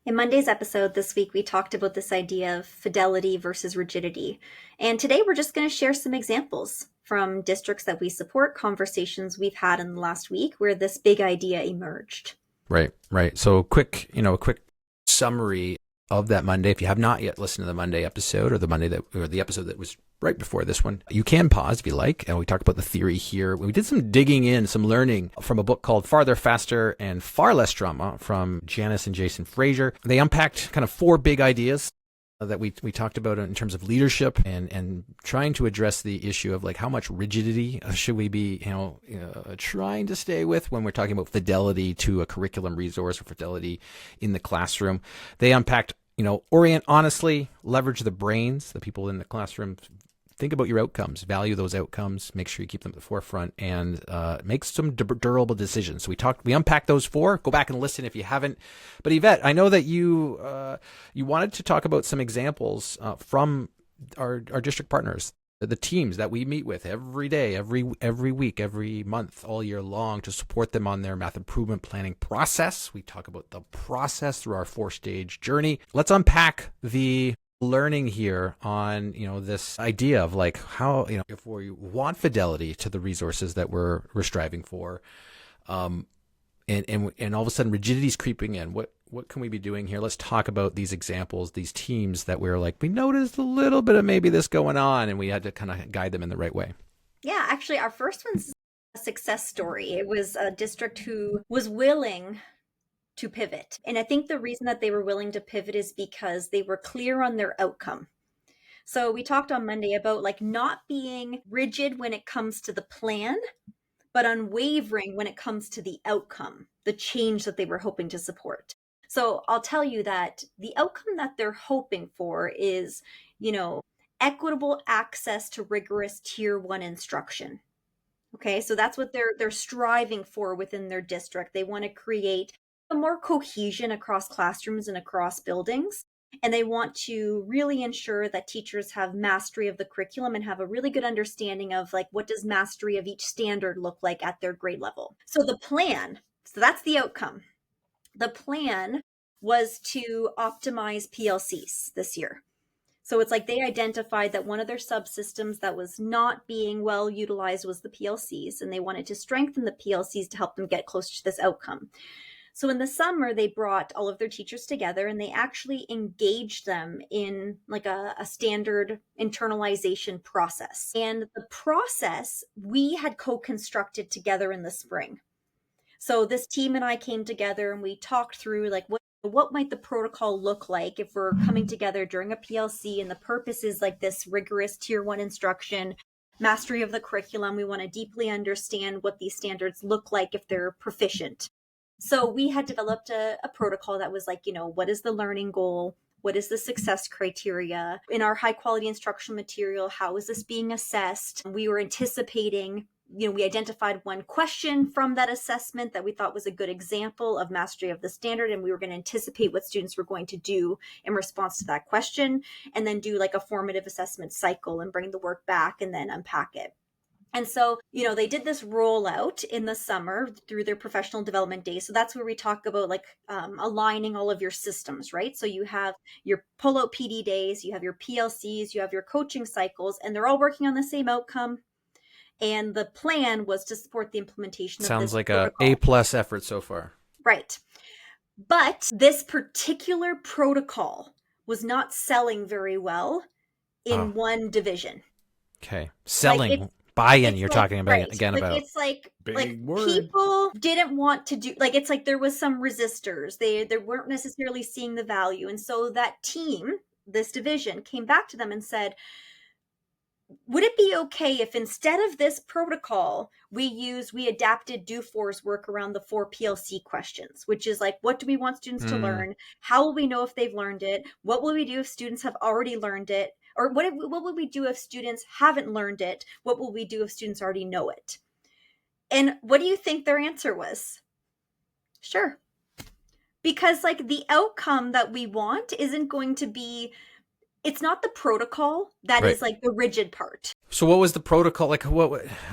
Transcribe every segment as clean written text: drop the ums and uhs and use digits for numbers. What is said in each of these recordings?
In Monday's episode this week, we talked about this idea of fidelity versus rigidity. And today we're just going to share some examples from districts that we support, conversations we've had in the last week where this big idea emerged. Right, right. So a quick summary of that Monday. If you have not yet listened to the Monday episode or the episode that was right before this one, you can pause if you like. And we talked about the theory here. We did some digging in, some learning from a book called Farther, Faster, and Far Less Drama from Janice and Jason Fraser. They unpacked kind of four big ideas that we talked about in terms of leadership and trying to address the issue of like how much rigidity should we be trying to stay with when we're talking about fidelity to a curriculum resource or fidelity in the classroom. They unpacked orient honestly, leverage the brains, the people in the classroom. Think about your outcomes, value those outcomes, make sure you keep them at the forefront, and make some durable decisions. So we unpacked those four. Go back and listen if you haven't. But Yvette, I know that you wanted to talk about some examples from our district partners, the teams that we meet with every day, every week, every month, all year long to support them on their math improvement planning process. We talk about the process through our 4-stage journey. Let's unpack the learning here on this idea of like how if we want fidelity to the resources that we're striving for, and all of a sudden rigidity is creeping in. What can we be doing here? Let's talk about these examples, these teams that we noticed a little bit of maybe this going on, and we had to kind of guide them in the right way. Yeah, actually, our first one's a success story. It was a district who was willing to pivot. And I think the reason that they were willing to pivot is because they were clear on their outcome. So we talked on Monday about like not being rigid when it comes to the plan, but unwavering when it comes to the outcome, the change that they were hoping to support. So I'll tell you that the outcome that they're hoping for is, equitable access to rigorous tier 1 instruction. Okay, so that's what they're striving for within their district. They want to create more cohesion across classrooms and across buildings. And they want to really ensure that teachers have mastery of the curriculum and have a really good understanding of like, what does mastery of each standard look like at their grade level? So that's the outcome. The plan was to optimize PLCs this year. So it's like they identified that one of their subsystems that was not being well utilized was the PLCs, and they wanted to strengthen the PLCs to help them get closer to this outcome. So in the summer, they brought all of their teachers together and they actually engaged them in like a standard internalization process. And the process we had co-constructed together in the spring. So this team and I came together and we talked through like what might the protocol look like if we're coming together during a PLC, and the purpose is like this rigorous tier 1 instruction, mastery of the curriculum. We want to deeply understand what these standards look like if they're proficient. So we had developed a protocol that was like, what is the learning goal? What is the success criteria? In our high quality instructional material, how is this being assessed? We were anticipating, we identified one question from that assessment that we thought was a good example of mastery of the standard. And we were going to anticipate what students were going to do in response to that question, and then do like a formative assessment cycle and bring the work back and then unpack it. And so, they did this rollout in the summer through their professional development days. So that's where we talk about like aligning all of your systems, right? So you have your pull-out PD days, you have your PLCs, you have your coaching cycles, and they're all working on the same outcome. And the plan was to support the implementation of this Sounds like protocol. A+ effort so far. Right. But this particular protocol was not selling very well in one division. Okay. Selling. Buy-in you're talking about, right. again, but about it's like word. People didn't want to do, like, it's like there was some resistors. They weren't necessarily seeing the value. And so that team, this division, came back to them and said, would it be okay if instead of this protocol, we adapted Do4's work around the 4 PLC questions, which is like, what do we want students to learn? How will we know if they've learned it? What will we do if students have already learned it? Or what will we do if students haven't learned it? What will we do if students already know it? And what do you think their answer was? Sure. Because like the outcome that we want isn't going to be, it's not the protocol that is like the rigid part. So what was the protocol? Like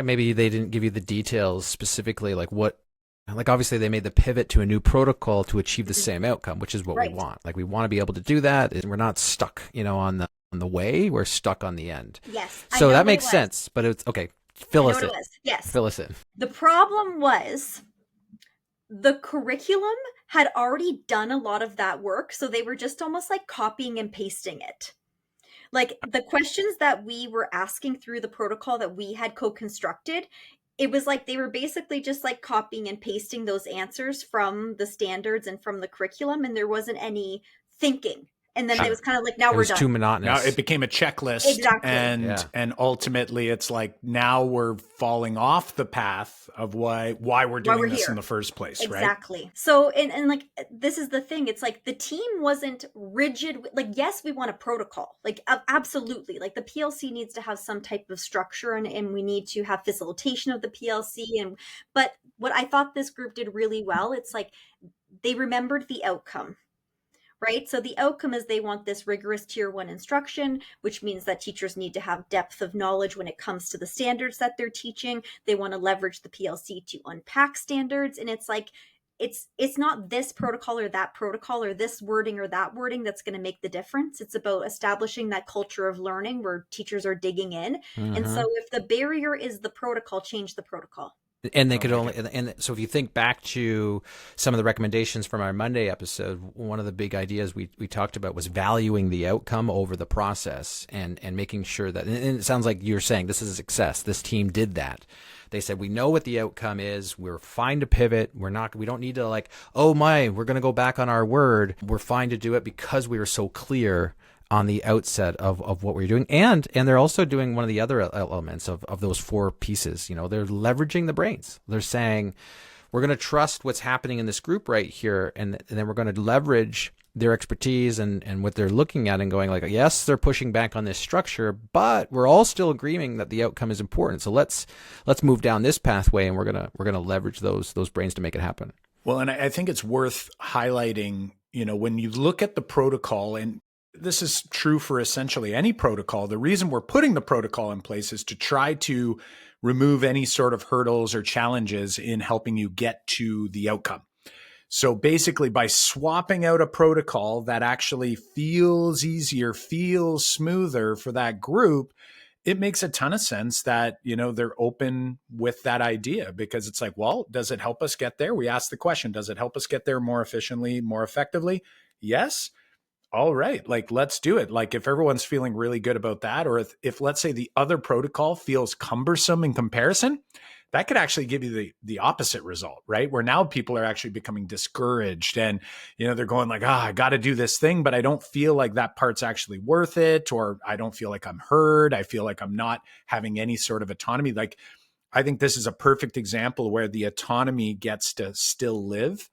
maybe they didn't give you the details specifically, like what Like obviously they made the pivot to a new protocol to achieve the Mhm. same outcome, which is what we Right. want. Like we want to be able to do that. And we're not stuck, on the way. We're stuck on the end. Yes, I So know that what it makes was. sense. But it's okay. I Fill know us what it in. was. Yes. Fill us in. The problem was the curriculum had already done a lot of that work, so they were just almost like copying and pasting it. Like the questions that we were asking through the protocol that we had co-constructed, it was like they were basically just like copying and pasting those answers from the standards and from the curriculum, and there wasn't any thinking. And then it Sure. was kind of like, now It we're was too done. Now it monotonous. became a checklist, Exactly. and Yeah. and ultimately it's like now we're falling off the path of why we're Why doing we're this in here. the first place, right? Exactly. So, and like, this is the thing. It's like the team wasn't rigid. Like, yes, we want a protocol. Like, absolutely. Like, the PLC needs to have some type of structure, and we need to have facilitation of the PLC. But what I thought this group did really well, it's like they remembered the outcome. Right. So the outcome is they want this rigorous tier one instruction, which means that teachers need to have depth of knowledge when it comes to the standards that they're teaching. They want to leverage the PLC to unpack standards. And it's like, it's not this protocol or this wording or that wording that's going to make the difference. It's about establishing that culture of learning where teachers are digging in. And so Mm-hmm. if the barrier is the protocol, change the protocol. And they I could like only, it. and so if you think back to some of the recommendations from our Monday episode, one of the big ideas we talked about was valuing the outcome over the process, and making sure that, and it sounds like you're saying this is a success. This team did that. They said, we know what the outcome is. We're fine to pivot. We don't need to like, oh my, we're going to go back on our word. We're fine to do it because we were so clear on the outset of what we're doing. And they're also doing one of the other elements of those four pieces. They're leveraging the brains. They're saying, we're going to trust what's happening in this group right here. And then we're going to leverage their expertise and what they're looking at and going like, yes, they're pushing back on this structure, but we're all still agreeing that the outcome is important. So let's move down this pathway, and we're going to leverage those brains to make it happen. Well, and I think it's worth highlighting, when you look at the protocol, and this is true for essentially any protocol, the reason we're putting the protocol in place is to try to remove any sort of hurdles or challenges in helping you get to the outcome. So basically, by swapping out a protocol that actually feels easier, feels smoother for that group, it makes a ton of sense that, they're open with that idea, because it's like, well, does it help us get there? We ask the question, does it help us get there more efficiently, more effectively? Yes. All right, like let's do it. Like if everyone's feeling really good about that, or if let's say the other protocol feels cumbersome in comparison, that could actually give you the opposite result, right? Where now people are actually becoming discouraged, and they're going like, I got to do this thing, but I don't feel like that part's actually worth it, or I don't feel like I'm heard. I feel like I'm not having any sort of autonomy. Like I think this is a perfect example where the autonomy gets to still live,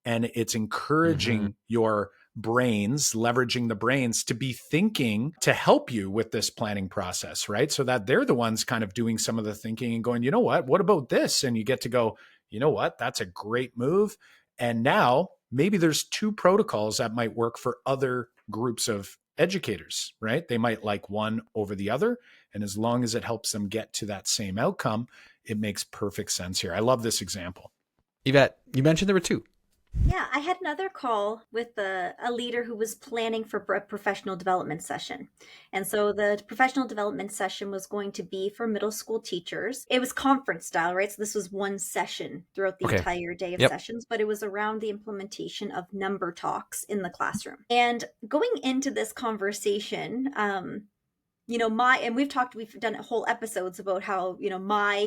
and it's encouraging your brains, leveraging the brains to be thinking to help you with this planning process, right? So that they're the ones kind of doing some of the thinking and going, what about this? And you get to go, what? That's a great move. And now maybe there's two protocols that might work for other groups of educators, right? They might like one over the other. And as long as it helps them get to that same outcome, it makes perfect sense here. I love this example. Yvette, you mentioned there were two. Yeah, I had another call with a leader who was planning for a professional development session. And so the professional development session was going to be for middle school teachers. It was conference style, right? So this was one session throughout the Okay. entire day of Yep. sessions, but it was around the implementation of number talks in the classroom. And going into this conversation, and we've done whole episodes about how, my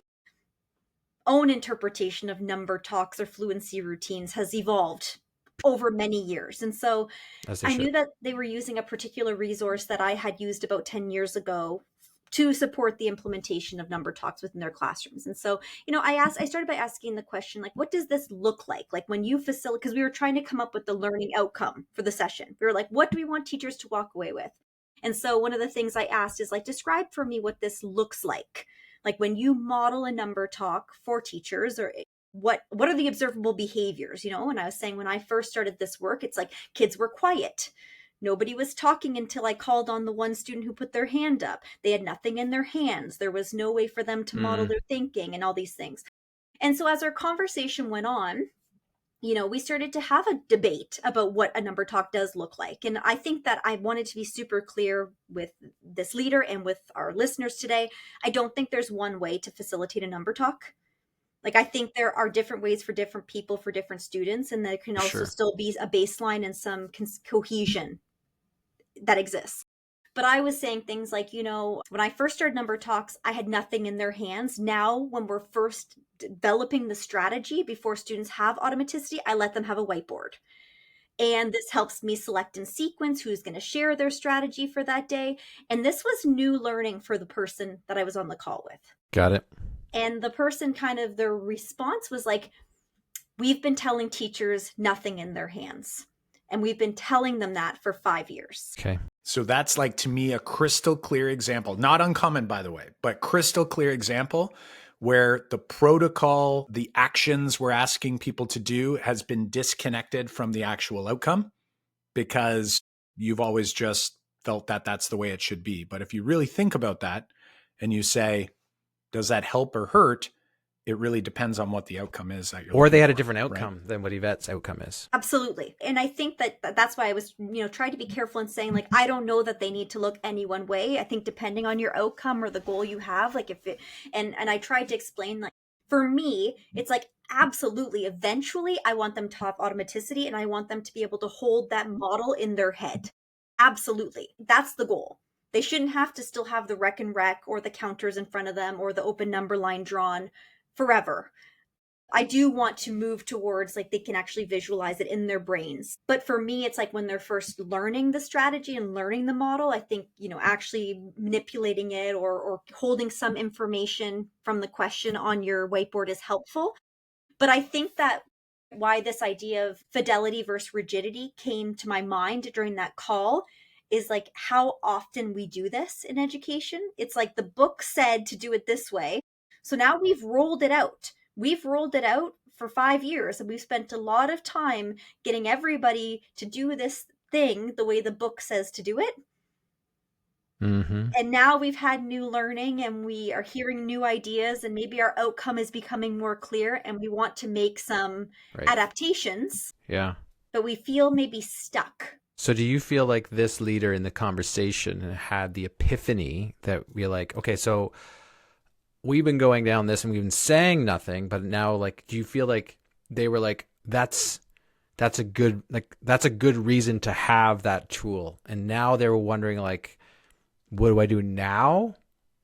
own interpretation of number talks or fluency routines has evolved over many years. And so As they I should. knew that they were using a particular resource that I had used about 10 years ago to support the implementation of number talks within their classrooms. And so, I started by asking the question, like, what does this look like? Like when you facilitate, because we were trying to come up with the learning outcome for the session. We were like, what do we want teachers to walk away with? And so one of the things I asked is like, describe for me what this looks like. Like when you model a number talk for teachers, or what are the observable behaviors? And I was saying when I first started this work, it's like kids were quiet. Nobody was talking until I called on the one student who put their hand up. They had nothing in their hands. There was no way for them to model their thinking and all these things. And so as our conversation went on, we started to have a debate about what a number talk does look like. And I think that I wanted to be super clear with this leader and with our listeners today. I don't think there's one way to facilitate a number talk. Like, I think there are different ways for different people, for different students, and there can also still be a baseline and some cohesion that exists. But I was saying things like, when I first started number talks, I had nothing in their hands. Now, when we're first developing the strategy before students have automaticity, I let them have a whiteboard. And this helps me select in sequence who's going to share their strategy for that day. And this was new learning for the person that I was on the call with. Got it. And the person their response was like, we've been telling teachers nothing in their hands. And we've been telling them that for 5 years. Okay. So that's like, to me, a crystal clear example, not uncommon, by the way, but crystal clear example where the protocol, the actions we're asking people to do has been disconnected from the actual outcome because you've always just felt that that's the way it should be. But if you really think about that and you say, does that help or hurt? It really depends on what the outcome is. Or they had a different outcome than what Yvette's outcome is. Absolutely. And I think that's why I was, trying to be careful in saying, like, I don't know that they need to look any one way. I think depending on your outcome or the goal you have, like if it, and I tried to explain, like, for me, it's like, absolutely. Eventually, I want them to have automaticity and I want them to be able to hold that model in their head. Absolutely. That's the goal. They shouldn't have to still have the rec and rec or the counters in front of them or the open number line drawn forever. I do want to move towards, like, they can actually visualize it in their brains. But for me, it's like when they're first learning the strategy and learning the model, I think, actually manipulating it or holding some information from the question on your whiteboard is helpful. But I think that why this idea of fidelity versus rigidity came to my mind during that call is like how often we do this in education. It's like the book said to do it this way. So now we've rolled it out. We've rolled it out for 5 years and we've spent a lot of time getting everybody to do this thing the way the book says to do it. Mm-hmm. And now we've had new learning and we are hearing new ideas and maybe our outcome is becoming more clear and we want to make some adaptations. Yeah. But we feel maybe stuck. So do you feel like this leader in the conversation had the epiphany that we're like, okay, so we've been going down this and we've been saying nothing, but now, like, do you feel like they were like, that's a good reason to have that tool. And now they were wondering, like, what do I do now?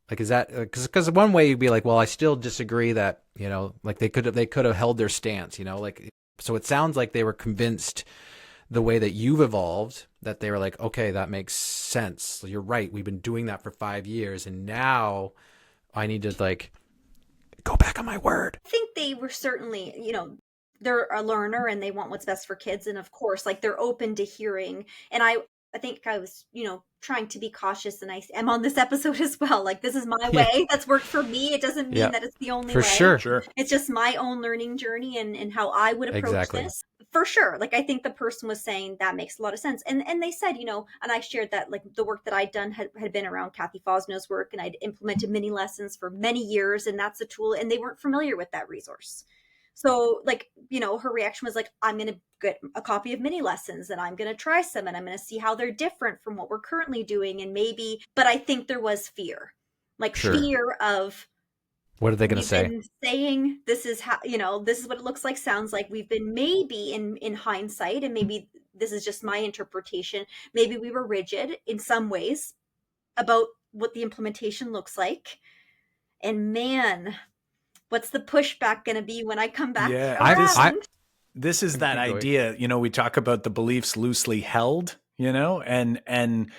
Like, is that, because one way you'd be like, well, I still disagree that, like they could have held their stance, like, so it sounds like they were convinced the way that you've evolved, that they were like, okay, that makes sense. So you're right. We've been doing that for 5 years. And now I need to, like, go back on my word. I think they were certainly, they're a learner and they want what's best for kids. And of course, like, they're open to hearing. And I think I was, trying to be cautious, and I am on this episode as well. Like, this is my way that's worked for me. It doesn't mean that it's the only way. For sure. It's just my own learning journey and how I would approach this. For sure. Like, I think the person was saying that makes a lot of sense. And they said, and I shared that, like, the work that I'd done had been around Kathy Fosno's work, and I'd implemented mini lessons for many years, and that's a tool, and they weren't familiar with that resource. So, like, her reaction was like, I'm going to get a copy of mini lessons and I'm going to try some and I'm going to see how they're different from what we're currently doing. And maybe, but I think there was fear, like fear of, what are they going to say? Saying this is how, this is what it looks like, sounds like. We've been maybe in hindsight, and maybe this is just my interpretation, maybe we were rigid in some ways about what the implementation looks like. And man, what's the pushback going to be when I come back? Yeah, this is that idea, we talk about the beliefs loosely held, and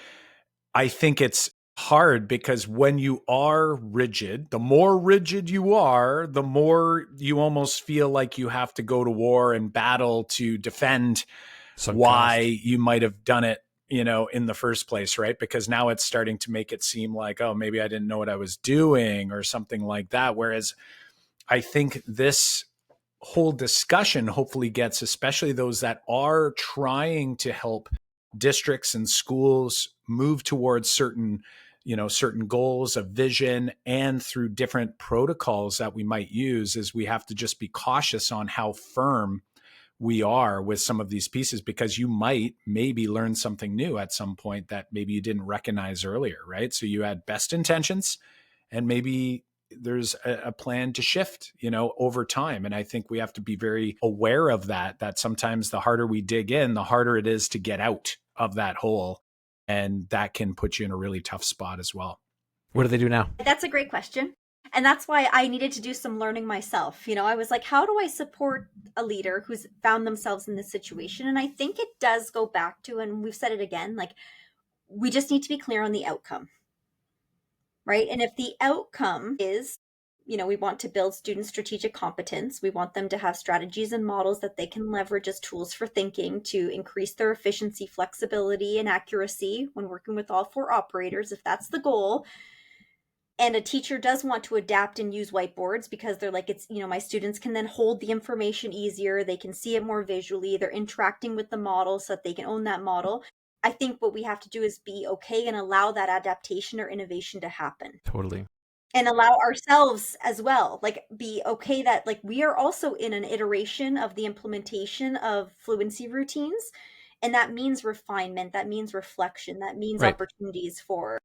I think it's hard because when you are rigid, the more rigid you are, the more you almost feel like you have to go to war and battle to defend why you might have done it, in the first place, right? Because now it's starting to make it seem like, oh, maybe I didn't know what I was doing or something like that. Whereas I think this whole discussion hopefully gets, especially those that are trying to help districts and schools move towards certain certain goals, a vision, and through different protocols that we might use, is we have to just be cautious on how firm we are with some of these pieces, because you might maybe learn something new at some point that maybe you didn't recognize earlier, right? So you had best intentions, and maybe there's a plan to shift, over time. And I think we have to be very aware of that sometimes the harder we dig in, the harder it is to get out of that hole. And that can put you in a really tough spot as well. What do they do now? That's a great question. And that's why I needed to do some learning myself. I was like, how do I support a leader who's found themselves in this situation? And I think it does go back to, and we've said it again, like, we just need to be clear on the outcome, right? And if the outcome is, we want to build student strategic competence, we want them to have strategies and models that they can leverage as tools for thinking to increase their efficiency, flexibility, and accuracy when working with all 4 operators, if that's the goal. And a teacher does want to adapt and use whiteboards because they're like, it's, my students can then hold the information easier. They can see it more visually. They're interacting with the model so that they can own that model. I think what we have to do is be okay and allow that adaptation or innovation to happen. Totally. And allow ourselves as well, like, be okay that, like, we are also in an iteration of the implementation of fluency routines. And that means refinement, that means reflection, that means opportunities for.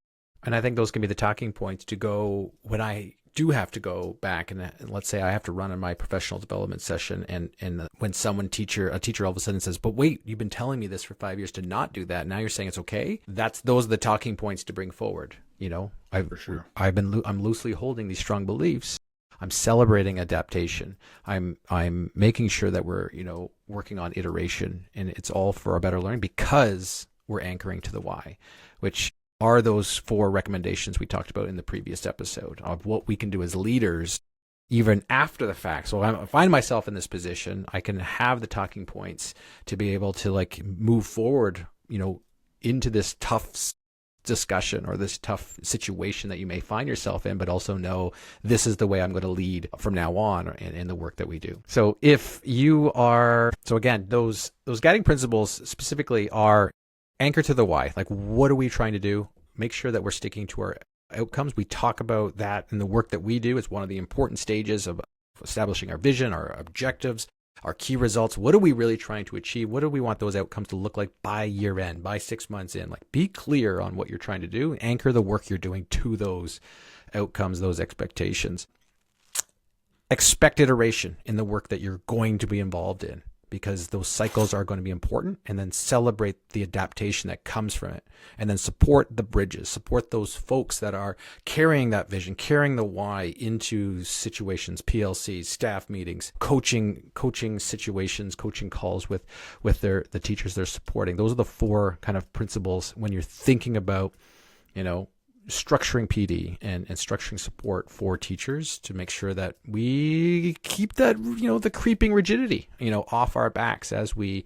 And I think those can be the talking points to go when I do have to go back and let's say I have to run in my professional development session, and when a teacher all of a sudden says, but wait, you've been telling me this for 5 years to not do that. Now you're saying it's okay. Those are the talking points to bring forward. For sure. I'm loosely holding these strong beliefs. I'm celebrating adaptation. I'm making sure that we're, working on iteration, and it's all for a better learning because we're anchoring to the why, which are those 4 recommendations we talked about in the previous episode of what we can do as leaders, even after the fact. So I find myself in this position, I can have the talking points to be able to move forward, into this tough discussion or this tough situation that you may find yourself in, but also know this is the way I'm going to lead from now on in the work that we do. So if you are, again, those guiding principles specifically are anchor to the why. Like, what are we trying to do? Make sure that we're sticking to our outcomes. We talk about that in the work that we do. It's one of the important stages of establishing our vision, our objectives, our key results. What are we really trying to achieve? What do we want those outcomes to look like by year end, by 6 months in? Be clear on what you're trying to do. Anchor the work you're doing to those outcomes, those expectations. Expect iteration in the work that you're going to be involved in, because those cycles are going to be important, and then celebrate the adaptation that comes from it, and then support the bridges, support those folks that are carrying that vision, carrying the why into situations, PLCs, staff meetings, coaching situations, coaching calls with the teachers they're supporting. Those are the 4 kind of principles when you're thinking about, structuring PD and structuring support for teachers to make sure that we keep that, the creeping rigidity, off our backs as we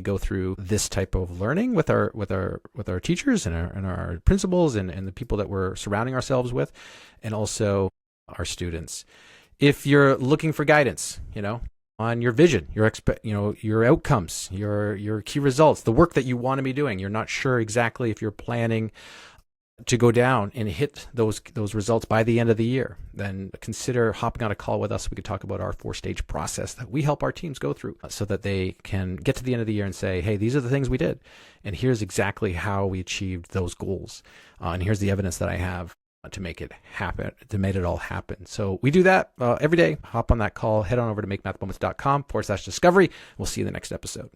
go through this type of learning with our teachers and our principals and the people that we're surrounding ourselves with, and also our students. If you're looking for guidance, on your vision, your outcomes, your key results, the work that you want to be doing, you're not sure exactly if you're planning to go down and hit those results by the end of the year, then consider hopping on a call with us. We could talk about our 4-stage process that we help our teams go through so that they can get to the end of the year and say, hey, these are the things we did, and here's exactly how we achieved those goals. And here's the evidence that I have to make it happen, to make it all happen. So we do that every day. Hop on that call, head on over to makemathmoments.com/discovery. We'll see you in the next episode.